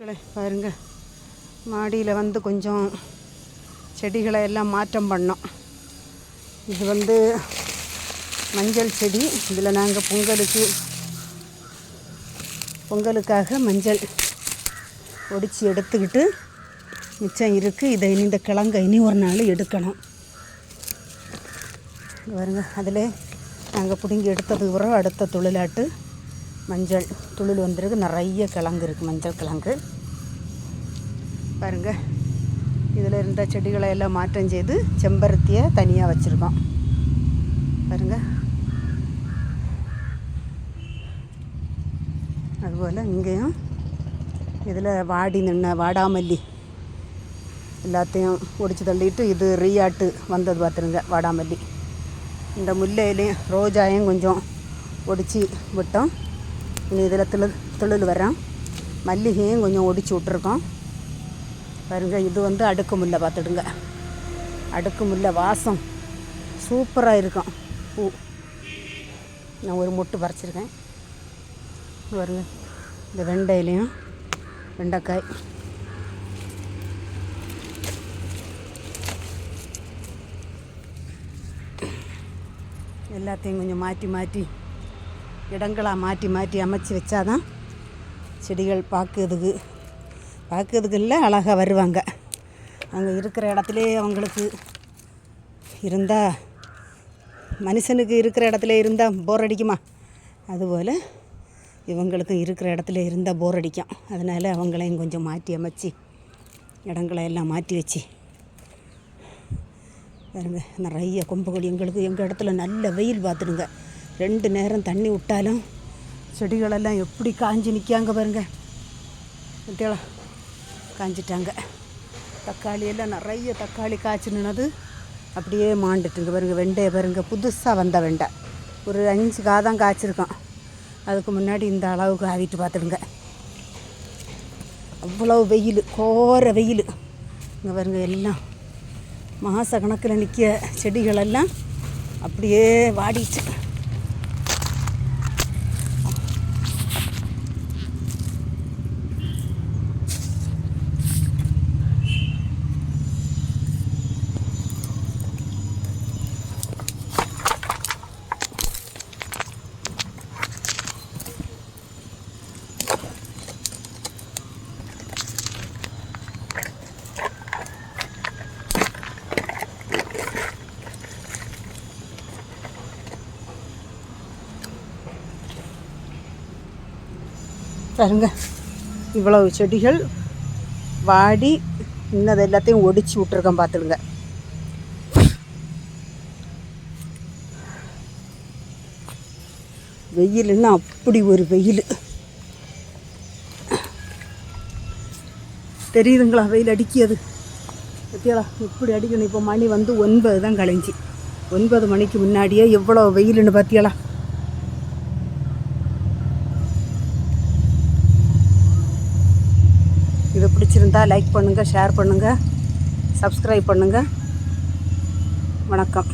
பாருங்க, மாடியில் வந்து கொஞ்சம் செடிகளை எல்லாம் மாற்றம் பண்ணோம். இது வந்து மஞ்சள் செடி. இதில் நாங்கள் பொங்கலுக்காக மஞ்சள் ஒடிச்சு எடுத்துக்கிட்டு மிச்சம் இருக்குது. இதை இந்த கிழங்கை இனி ஒரு நாள் எடுக்கணும். பாருங்க, அதில் நாங்கள் பிடுங்கி எடுத்ததுக்கு பிறகு அடுத்த தொழிலாட்டு மஞ்சள் துளில் வந்துருக்கு. நிறைய கிழங்கு இருக்குது, மஞ்சள் கிழங்கு. பாருங்கள், இதில் இருந்த செடிகளை எல்லாம் மாற்றம் செய்து செம்பருத்தியை தனியாக வச்சுருக்கோம். பாருங்கள், அதுபோல் இங்கேயும் இதில் வாடி நின்ன வாடாமல்லி எல்லாத்தையும் ஒடிச்சு தள்ளிட்டு இது ரீயாட்டு வந்தது பார்த்துருங்க. வாடாமல்லி, இந்த முல்லையிலையும் ரோஜாயும் கொஞ்சம் ஒடிச்சு விட்டோம். இனி இதில் துளில் வரோம். மல்லிகையும் கொஞ்சம் ஒடிச்சு விட்ருக்கோம். பாருங்கள், இது வந்து அடுக்கு முல்லை. பார்த்துடுங்க, அடுக்கு முல்லை வாசம் சூப்பராக இருக்கும். பூ நான் ஒரு மொட்டு பறிச்சிருக்கேன். பாருங்க, இந்த வெண்டையிலையும் வெண்டைக்காய். எல்லாத்தையும் கொஞ்சம் மாற்றி இடங்களாக மாற்றி அமைச்சு வச்சாதான் செடிகள் பார்க்கறதுக்கு இல்லை, அழகாக வருவாங்க. அங்கே இருக்கிற இடத்துலே அவங்களுக்கு இருந்தால், மனுஷனுக்கு இருக்கிற இடத்துல இருந்தால் போர் அடிக்குமா, அதுபோல் இவங்களுக்கு இருக்கிற இடத்துல இருந்தால் போர் அடிக்கும். அதனால் அவங்களையும் கொஞ்சம் மாற்றி அமைச்சு இடங்களை எல்லாம் மாற்றி வச்சு பாருங்க. நிறைய கொம்பு கொடி. எங்கள் இடத்துல நல்ல வெயில். பார்த்துடுங்க, 2 நேரம் தண்ணி விட்டாலும் செடிகளெல்லாம் எப்படி காஞ்சி நிற்காங்க பாருங்க. விட்டியலாம், காஞ்சிட்டாங்க. தக்காளி எல்லாம் நிறைய தக்காளி காய்ச்சி நின்னது அப்படியே மாண்டுட்டுங்க பாருங்க. வெண்டையை பாருங்க, புதுசாக வந்த வெண்டை ஒரு 5 காதான் காய்ச்சிருக்கோம். அதுக்கு முன்னாடி இந்த அளவுக்கு ஆகிட்டு பார்த்துடுங்க. அவ்வளோ வெயில், கோர வெயில். இங்கே பாருங்க, எல்லாம் மாத கணக்கில் நிற்க செடிகளெல்லாம் அப்படியே வாடிச்சு. பாருங்க, இவ்வளவு செடிகள் வாடி இன்னது எல்லாத்தையும் ஒடிச்சு விட்டுருக்கேன். பார்த்துடுங்க. வெயில்னா அப்படி ஒரு வெயில் தெரியுதுங்களா? வெயில் அடிக்கியது பற்றியாளா இப்படி அடிக்கணும். இப்போ மணி வந்து 9 தான் கழிஞ்சி. 9 மணிக்கு முன்னாடியே எவ்வளோ வெயிலுன்னு பார்த்தியாளா? இது பிடிச்சிருந்தா லைக் பண்ணுங்கள், ஷேர் பண்ணுங்கள், சப்ஸ்கிரைப் பண்ணுங்கள். வணக்கம்.